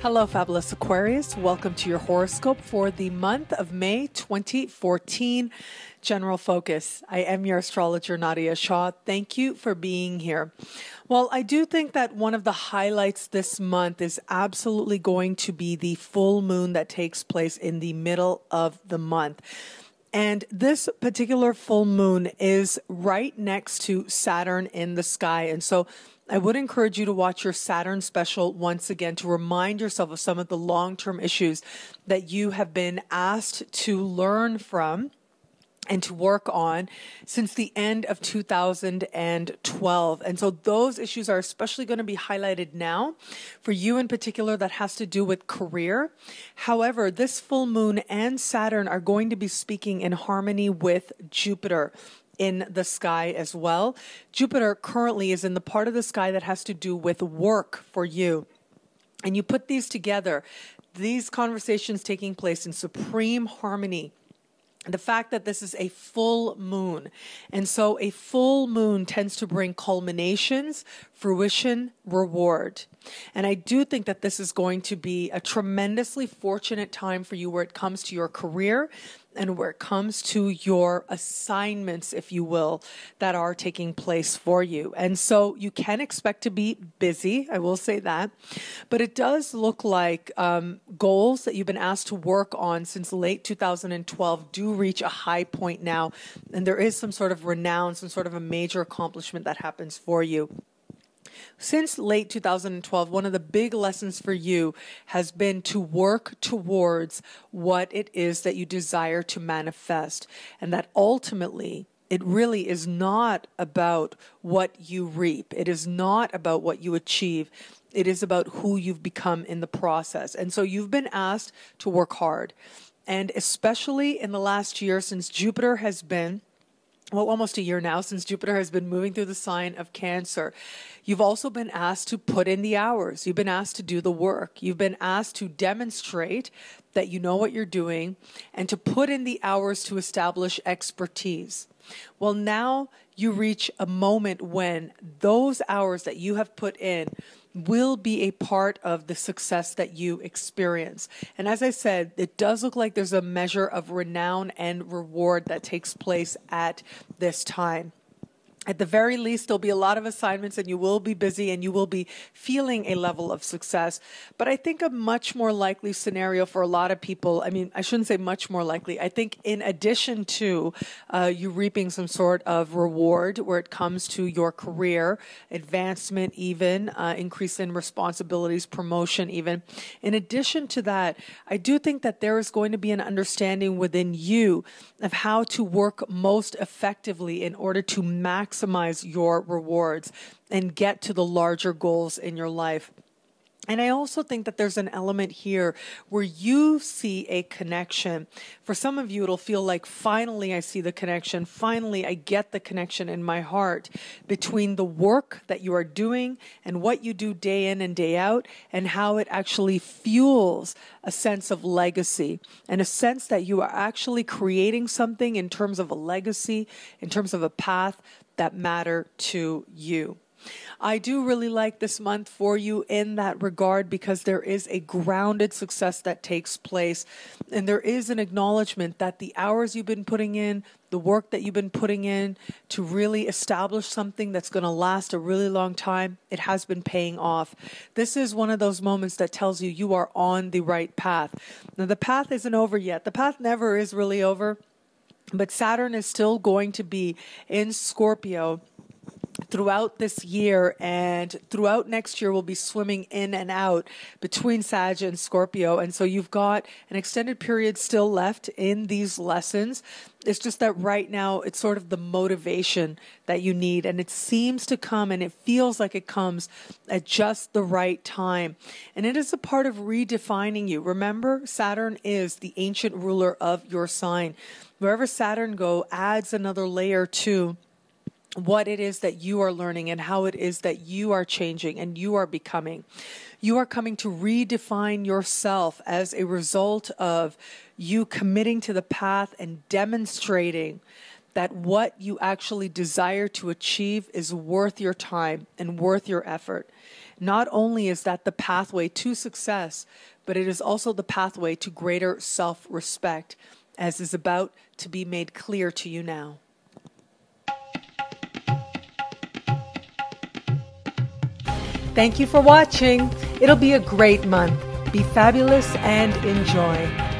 Hello, fabulous Aquarius. Welcome to your horoscope for the month of May 2014. General focus. I am your astrologer, Nadiya Shah. Thank you for being here. Well, I do think that one of the highlights this month is absolutely going to be the full moon that takes place in the middle of the month. And this particular full moon is right next to Saturn in the sky. And so I would encourage you to watch your Saturn special once again to remind yourself of some of the long-term issues that you have been asked to learn from and to work on since the end of 2012. And so those issues are especially going to be highlighted now for you in particular that has to do with career. However, this full moon and Saturn are going to be speaking in harmony with Jupiter in the sky as well. Jupiter currently is in the part of the sky that has to do with work for you. And you put these together, these conversations taking place in supreme harmony. The fact that this is a full moon. And so a full moon tends to bring culminations, fruition, reward. And I do think that this is going to be a tremendously fortunate time for you where it comes to your career and where it comes to your assignments, if you will, that are taking place for you. And so you can expect to be busy, I will say that. But it does look like goals that you've been asked to work on since late 2012 do reach a high point now. And there is some sort of renown, some sort of a major accomplishment that happens for you. Since late 2012, one of the big lessons for you has been to work towards what it is that you desire to manifest. And that ultimately, it really is not about what you reap. It is not about what you achieve. It is about who you've become in the process. And so you've been asked to work hard. And especially in the last year, since Jupiter has been almost a year now since Jupiter has been moving through the sign of Cancer. You've also been asked to put in the hours. You've been asked to do the work. You've been asked to demonstrate that you know what you're doing and to put in the hours to establish expertise. Well, now you reach a moment when those hours that you have put in will be a part of the success that you experience. And as I said, it does look like there's a measure of renown and reward that takes place at this time. At the very least, there'll be a lot of assignments and you will be busy and you will be feeling a level of success. But I think a much more likely scenario for a lot of people, I mean, I shouldn't say much more likely. I think in addition to you reaping some sort of reward where it comes to your career, advancement even, increase in responsibilities, promotion even. In addition to that, I do think that there is going to be an understanding within you of how to work most effectively in order to maximize your rewards and get to the larger goals in your life. And I also think that there's an element here where you see a connection. For some of you, it'll feel like, finally, I see the connection. Finally, I get the connection in my heart between the work that you are doing and what you do day in and day out and how it actually fuels a sense of legacy and a sense that you are actually creating something in terms of a legacy, in terms of a path that matter to you. I do really like this month for you in that regard because there is a grounded success that takes place and there is an acknowledgement that the hours you've been putting in, the work that you've been putting in to really establish something that's going to last a really long time, it has been paying off. This is one of those moments that tells you you are on the right path. Now, the path isn't over yet. The path never is really over, but Saturn is still going to be in Scorpio throughout this year, and throughout next year we'll be swimming in and out between Sag and Scorpio. And so you've got an extended period still left in these lessons. It's just that right now it's sort of the motivation that you need, and it seems to come and it feels like it comes at just the right time. And it is a part of redefining you. Remember, Saturn is the ancient ruler of your sign. Wherever Saturn goes adds another layer to what it is that you are learning and how it is that you are changing and you are becoming. You are coming to redefine yourself as a result of you committing to the path and demonstrating that what you actually desire to achieve is worth your time and worth your effort. Not only is that the pathway to success, but it is also the pathway to greater self-respect, as is about to be made clear to you now. Thank you for watching. It'll be a great month. Be fabulous and enjoy.